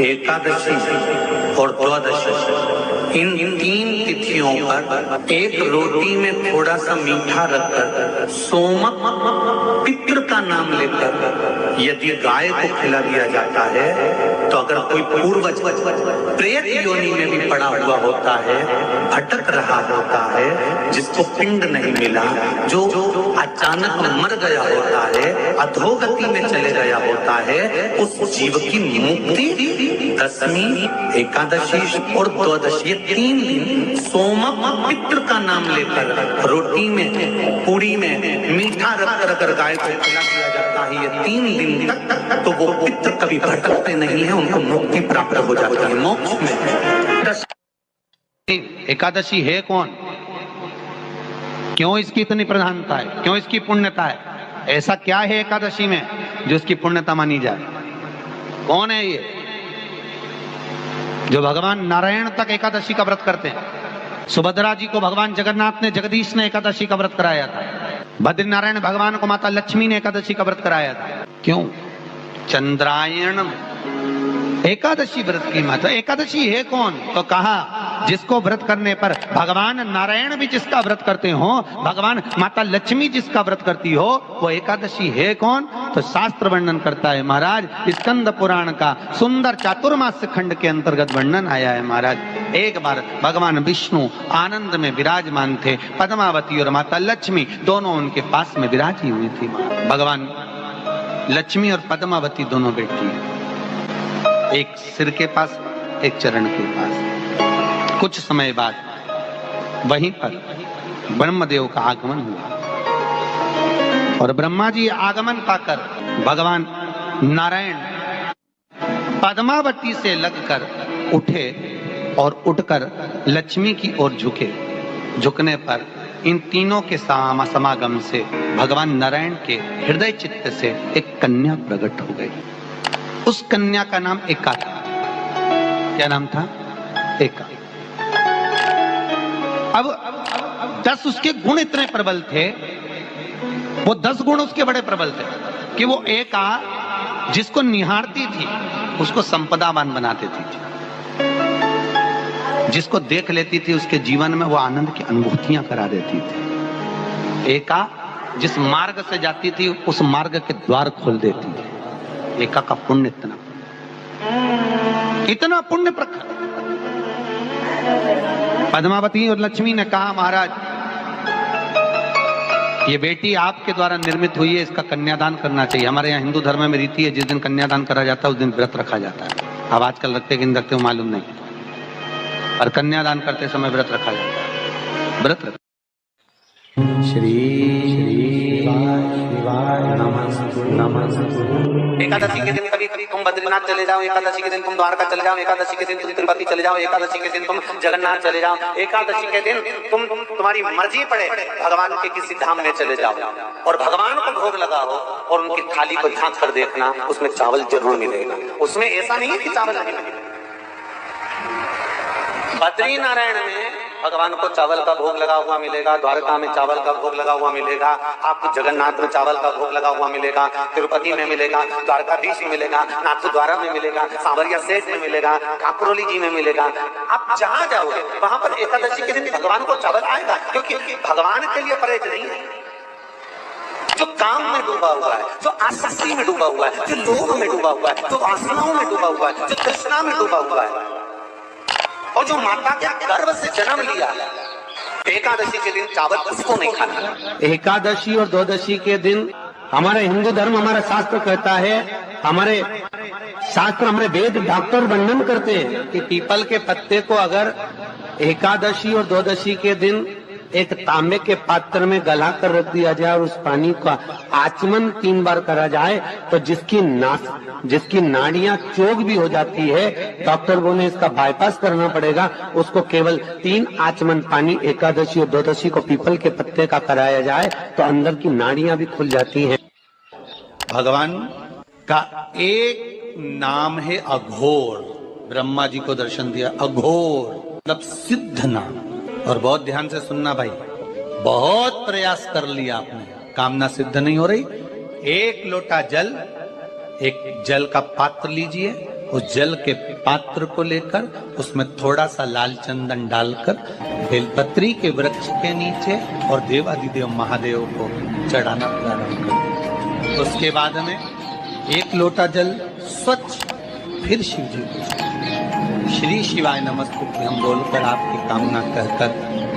एकादशी और द्वादशी, इन तीन तिथियों पर एक रोटी में थोड़ा सा मीठा रखकर सोमक पितृ का नाम लेकर यदि गाय को खिला दिया जाता है, तो अगर कोई पूर्वज प्रेत योनि में भी पड़ा हुआ होता है, भटक रहा होता है, जिसको पिंड नहीं मिला, जो अचानक मर गया होता है, अधोगति में चले गया होता है, उस जीव की मुक्ति दशमी, एकादशी और द्वादशी, ये 3 दिन सोमक पितृ का नाम लेकर रोटी में, पूरी में मीठा रखकर अगर गाय को खिला दिया जाता है ये 3 दिन तक, तो वो पितृ कभी भटकते नहीं है, उनको मुक्ति प्राप्त हो जाती है मोक्ष में। एकादशी है कौन, क्यों इसकी इतनी प्रधानता है, क्यों इसकी पुण्यता है, ऐसा क्या है एकादशी में जो इसकी पुण्यता मानी जाए? कौन है ये जो भगवान नारायण तक एकादशी का व्रत करते हैं? सुभद्रा जी को भगवान जगन्नाथ ने, जगदीश ने एकादशी का व्रत कराया था। बद्रीनारायण भगवान को माता लक्ष्मी ने एकादशी का व्रत कराया था। क्यों? चंद्रायण एकादशी व्रत की माता। एकादशी है कौन? तो कहा जिसको व्रत करने पर भगवान नारायण भी जिसका व्रत करते हो, भगवान माता लक्ष्मी जिसका व्रत करती हो, वो एकादशी है कौन? तो शास्त्र वर्णन करता है महाराज, स्कंद पुराण का सुंदर चातुर्मास्य खंड के अंतर्गत वर्णन आया है महाराज। एक बार भगवान विष्णु आनंद में विराजमान थे, पद्मावती और माता लक्ष्मी दोनों उनके पास में विराजी हुई थी। भगवान लक्ष्मी और पद्मावती दोनों बैठी हैं, एक सिर के पास, एक चरण के पास। कुछ समय बाद वहीं पर ब्रह्मदेव का आगमन हुआ और ब्रह्मा जी आगमन पाकर भगवान नारायण पद्मावती से लगकर उठे और उठकर लक्ष्मी की ओर झुके। झुकने पर इन तीनों के समागम से भगवान नारायण के हृदय चित्त से एक कन्या प्रकट हो गई। उस कन्या का नाम एका था। क्या नाम था? एका। अब 10 उसके गुण इतने प्रबल थे, वो 10 गुण उसके बड़े प्रबल थे कि वो एका जिसको निहारती थी उसको संपदावान बना देती थी, जिसको देख लेती थी उसके जीवन में वो आनंद की अनुभूतियां करा देती थी। एका जिस मार्ग से जाती थी उस मार्ग के द्वार खोल देती थी। एका का पुण्य इतना पुण्य प्रखर। पद्मावती और लक्ष्मी ने कहा महाराज ये बेटी आपके द्वारा निर्मित हुई है, इसका कन्यादान करना चाहिए। हमारे यहाँ हिंदू धर्म में रीति है, जिस दिन कन्यादान करा जाता है उस दिन व्रत रखा जाता है। अब आजकल रखते कि नहीं रखते हो मालूम नहीं, और कन्यादान करते समय व्रत रखा जाता है। व्रत रख श्री एकादशी के दिन कभी कभी तुम बद्रीनाथ चले जाओ, एकादशी के दिन तुम द्वारका चले जाओ, एकादशी के दिन तुम तिरुपति चले जाओ, एकादशी के दिन तुम जगन्नाथ चले जाओ, एकादशी के दिन तुम्हारी मर्जी पड़े भगवान के किसी धाम में चले जाओ और भगवान को भोग लगाओ और उनकी थाली को झांक कर देखना, उसमें चावल जरूर मिलेगा। उसमें ऐसा नहीं है कि चावल नहीं मिलेगा। बद्री नारायण में भगवान को चावल का भोग लगा हुआ मिलेगा, द्वारका में चावल का भोग लगा हुआ मिलेगा, आपको जगन्नाथ में चावल का भोग लगा हुआ मिलेगा, तिरुपति में मिलेगा, द्वारकाधीश में मिलेगा, नाथद्वारा में मिलेगा, सांवरिया सेठ में मिलेगा, काकरोली जी में मिलेगा। आप जहां जाओगे वहां पर एकादशी के दिन भगवान को चावल आएगा, क्योंकि भगवान के लिए परहेज नहीं है। जो काम में डूबा हुआ है, जो आसक्ति में डूबा हुआ है, जो लोभ में डूबा हुआ है, जो वासनाओं में डूबा हुआ है, जो तृष्णा में डूबा हुआ है, और जो माता के गर्भ से जन्म लिया, एकादशी के दिन चावल उसको नहीं खाना। एकादशी और द्वादशी के दिन हमारे हिंदू धर्म, हमारा शास्त्र कहता है, हमारे शास्त्र, हमारे वेद डॉक्टर वर्णन करते हैं कि पीपल के पत्ते को अगर एकादशी और द्वादशी के दिन एक तांबे के पात्र में गला कर रख दिया जाए और उस पानी का आचमन 3 बार करा जाए तो जिसकी नाड़ियां चोक भी हो जाती है, डॉक्टर को ने इसका बाईपास करना पड़ेगा, उसको केवल 3 आचमन पानी एकादशी और द्वादशी को पीपल के पत्ते का कराया जाए तो अंदर की नाड़ियां भी खुल जाती हैं। भगवान का एक नाम है अघोर। ब्रह्मा जी को दर्शन दिया, अघोर मतलब सिद्ध नाम। और बहुत ध्यान से सुनना भाई, बहुत प्रयास कर लिया आपने, कामना सिद्ध नहीं हो रही। 1 लोटा जल, एक जल का पात्र लीजिए उस जल के पात्र को लेकर उसमें थोड़ा सा लाल चंदन डालकर बेलपत्री के वृक्ष के नीचे और देवादिदेव महादेव को चढ़ाना प्रारंभ कर। उसके बाद में एक लोटा जल स्वच्छ फिर शिव जी को श्री शिवाय नमस्तुभ्यं हम बोलकर आपकी कामना कहकर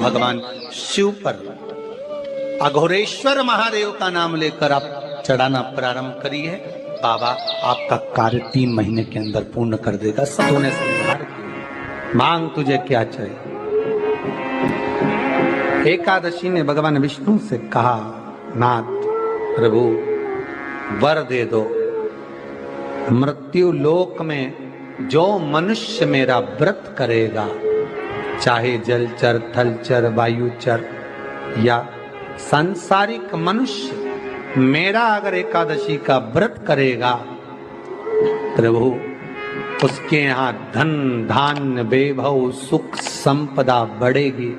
भगवान शिव पर अघोरेश्वर महादेव का नाम लेकर आप चढ़ाना प्रारंभ करिए। बाबा आपका कार्य 3 महीने के अंदर पूर्ण कर देगा। सब ने संहार किया। मांग तुझे क्या चाहिए। एकादशी ने भगवान विष्णु से कहा, नाथ प्रभु वर दे दो, मृत्यु लोक में जो मनुष्य मेरा व्रत करेगा, चाहे जलचर, थलचर, वायुचर या सांसारिक मनुष्य, मेरा अगर एकादशी का व्रत करेगा, प्रभु उसके यहाँ धन धान्य वैभव सुख संपदा बढ़ेगी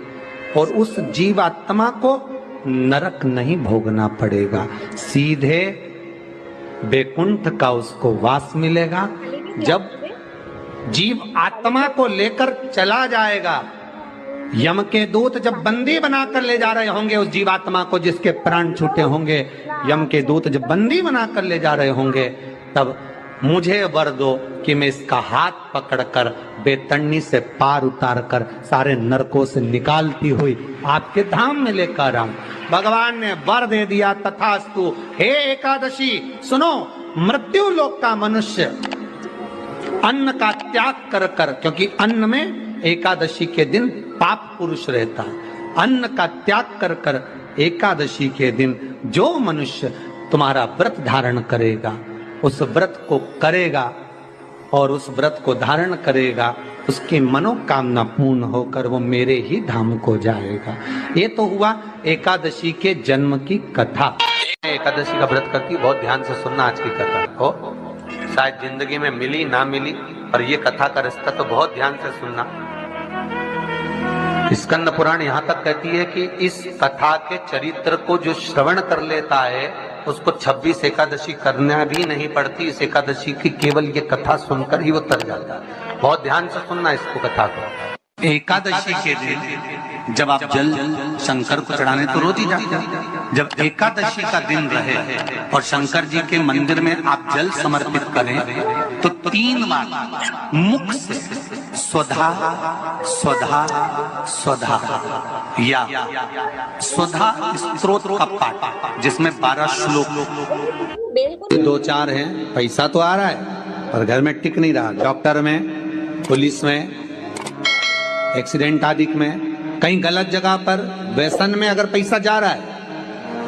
और उस जीवात्मा को नरक नहीं भोगना पड़ेगा, सीधे वैकुंठ का उसको वास मिलेगा। जब जीव आत्मा को लेकर चला जाएगा, यम के दूत जब बंदी बनाकर ले जा रहे होंगे उस जीवात्मा को जिसके प्राण छूटे होंगे, यम के दूत जब बंदी बनाकर ले जा रहे होंगे, तब मुझे वर दो कि मैं इसका हाथ पकड़कर बेतन्नी से पार उतार कर सारे नरकों से निकालती हुई आपके धाम में लेकर आऊं। भगवान ने वर दे दिया, तथास्तु। हे एकादशी सुनो, मृत्यु लोक का मनुष्य अन्न का त्याग कर कर, क्योंकि अन्न में एकादशी के दिन पाप पुरुष रहता है, अन्न का त्याग कर कर एकादशी के दिन जो मनुष्य तुम्हारा व्रत धारण करेगा, उस व्रत को करेगा और उस व्रत को धारण करेगा, उसकी मनोकामना पूर्ण होकर वो मेरे ही धाम को जाएगा। ये तो हुआ एकादशी के जन्म की कथा। एकादशी का व्रत करती, बहुत ध्यान से सुनना आज की कथा को, शायद जिंदगी में मिली ना मिली, और ये कथा का रिश्ता तो बहुत ध्यान से सुनना। स्कंद पुराण यहाँ तक कहती है कि इस कथा के चरित्र को जो श्रवण कर लेता है उसको 26 एकादशी करना भी नहीं पड़ती। इस एकादशी की केवल ये कथा सुनकर ही वो तर जाता है। बहुत ध्यान से सुनना इसको, कथा को। एकादशी के दिन जब आप जल शंकर को चढ़ाने तो रोज ही जाते हैं। जब एकादशी का दिन रहे और शंकर जी के मंदिर में आप जल समर्पित करें तो 3 बार मुख से स्वधा स्वधा स्वधा या स्वधा स्तोत्र का पाठ, जिसमें 12 श्लोक 2-4 हैं। पैसा तो आ रहा है और घर में टिक नहीं रहा। डॉक्टर में, पुलिस में, एक्सीडेंट आदि में, कहीं गलत जगह पर, व्यसन में अगर पैसा जा रहा है,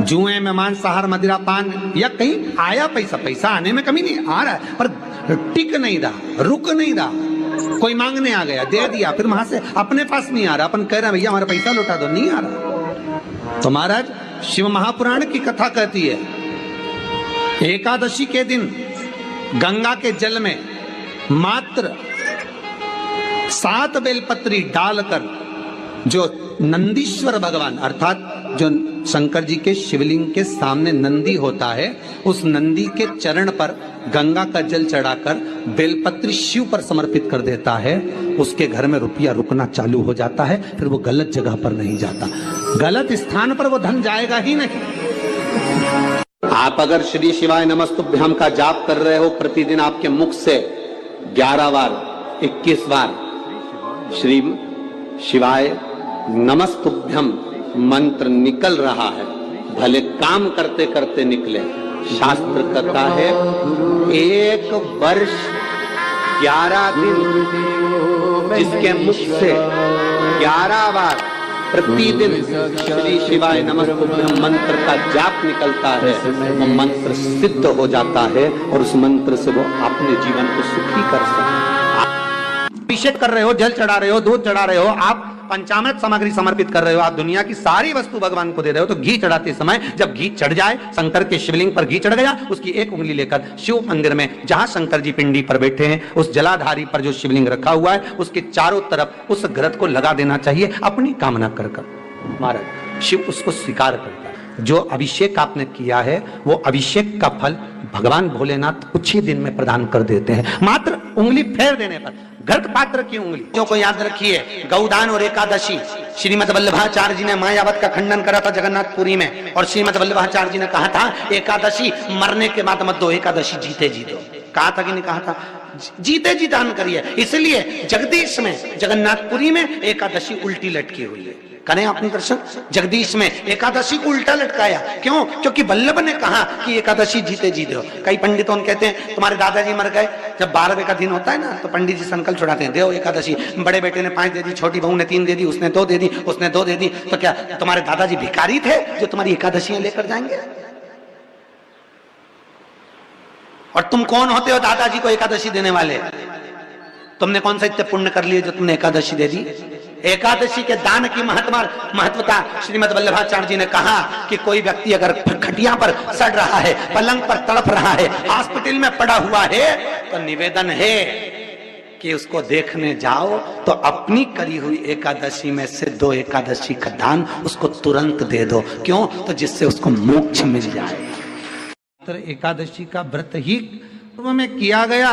जुए में, मांसाहार, मदिरा पान, या कहीं आया पैसा, पैसा आने में कमी नहीं, आ रहा है पर टिक नहीं रहा, रुक नहीं रहा। कोई मांगने आ गया, दे दिया, फिर वहां से अपने पास नहीं आ रहा, अपन कह रहे हैं भैया हमारा पैसा लौटा दो, नहीं आ रहा। तो महाराज शिव महापुराण की कथा कहती है, एकादशी के दिन गंगा के जल में मात्र 7 बेलपत्री डालकर जो नंदीश्वर भगवान अर्थात जो शंकर जी के शिवलिंग के सामने नंदी होता है, उस नंदी के चरण पर गंगा का जल चढ़ाकर बेलपत्री शिव पर समर्पित कर देता है, उसके घर में रुपया रुकना चालू हो जाता है। फिर वो गलत जगह पर नहीं जाता, गलत स्थान पर वो धन जाएगा ही नहीं। आप अगर श्री शिवाय नमस्तुभ्यम का जाप कर रहे हो, प्रतिदिन आपके मुख से 11 बार 21 बार श्री शिवाय नमस्तुभ्यम मंत्र निकल रहा है, भले काम करते करते निकले। शास्त्र कहता है 1 वर्ष 11 दिन जिसके मुख से 11 बार प्रतिदिन श्री शिवाय नमस्तुभ्यम मंत्र का जाप निकलता है, वो मंत्र सिद्ध हो जाता है और उस मंत्र से वो अपने जीवन को सुखी कर सकते हैं। अभिषेक कर रहे हो, जल चढ़ा रहे हो, दूध चढ़ा रहे हो, आप पंचामृत सामग्री समर्पित कर रहे हो, आप दुनिया की सारी वस्तु भगवान को दे रहे हो, तो घी चढ़ाते समय जब घी चढ़ जाए, शंकर के शिवलिंग पर घी चढ़ गया, उसकी एक उंगली लेकर शिव मंदिर में जहां शंकर जी पिंडी पर बैठे हैं, उस जलाधारी पर जो शिवलिंग रखा हुआ है, उसके चारों तरफ उस घृत को लगा देना चाहिए अपनी कामना कर कर। महाराज शिव उसको स्वीकार करता है। जो अभिषेक आपने किया है वो अभिषेक का फल भगवान भोलेनाथ कुछ ही दिन में प्रदान कर देते हैं, मात्र उंगली फेर देने पर। घृत पात्र की उंगली जो को याद रखिए, गौदान और एकादशी। श्रीमद वल्लभाचार्य जी ने मायावत का खंडन करा था जगन्नाथपुरी में, और श्रीमद वल्लभाचार्य जी ने कहा था एकादशी मरने के बाद मत दो, एकादशी जीते जी दो। कहा था कि नहीं कहा था? जीते जी दान करिए। इसलिए जगदीश में, जगन्नाथपुरी में एकादशी उल्टी लटकी हुई है। करें अपने दर्शन। जगदीश में एकादशी को उल्टा लटकाया, क्यों? क्योंकि वल्लभ ने कहा कि एकादशी जीते जी दो। कई पंडितों कहते हैं तुम्हारे दादाजी मर गए, जब 12वें का दिन होता है ना तो पंडित जी संकल्प छुड़ाते हैं, दो एकादशी। बड़े बेटे ने 5 दे दी, छोटी बहू ने 3 दे दी, उसने 2 दे दी, उसने 2 दे दी, तो क्या तुम्हारे दादाजी भिखारी थे जो तुम्हारी एकादशियां लेकर जाएंगे? और तुम कौन होते हो दादाजी को एकादशी देने वाले? तुमने कौन सा इतने पुण्य कर लिए जो तुमने एकादशी दे दी? एकादशी के दान की महत्वता श्रीमद वल्लभाचार्य जी ने कहा कि कोई व्यक्ति अगर खटिया पर सड़ रहा है, पलंग पर तड़प रहा है, हॉस्पिटल में पड़ा हुआ है, तो निवेदन है कि उसको देखने जाओ तो अपनी करी हुई एकादशी में से 2 एकादशी का दान उसको तुरंत दे दो। क्यों? तो जिससे उसको मोक्ष मिल जाए। एकादशी का व्रत ही में किया गया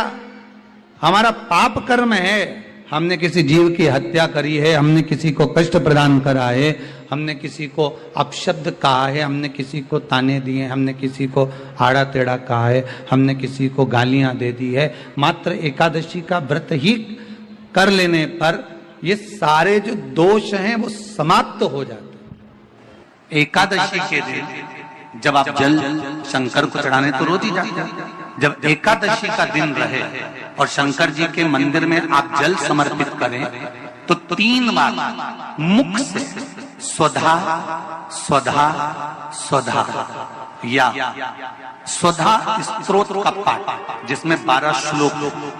हमारा पाप कर्म है। हमने किसी जीव की हत्या करी है, हमने किसी को कष्ट प्रदान करा है, हमने किसी को अपशब्द कहा है, हमने किसी को ताने दिए, हमने किसी को आड़ा टेढ़ा कहा है, हमने किसी को गालियां दे दी है। मात्र एकादशी का व्रत ही कर लेने पर ये सारे जो दोष हैं वो समाप्त हो जाते हैं। एकादशी के दिन जब आप जल शंकर को चढ़ाने तो रोज ही जाते हैं। जब एकादशी का दिन रहे और शंकर जी के मंदिर में आप जल समर्पित करें तो 3 बार मुख से स्वधा स्वधा स्वधा या स्वधा स्तोत्र का पाठ, जिसमें 12 श्लोक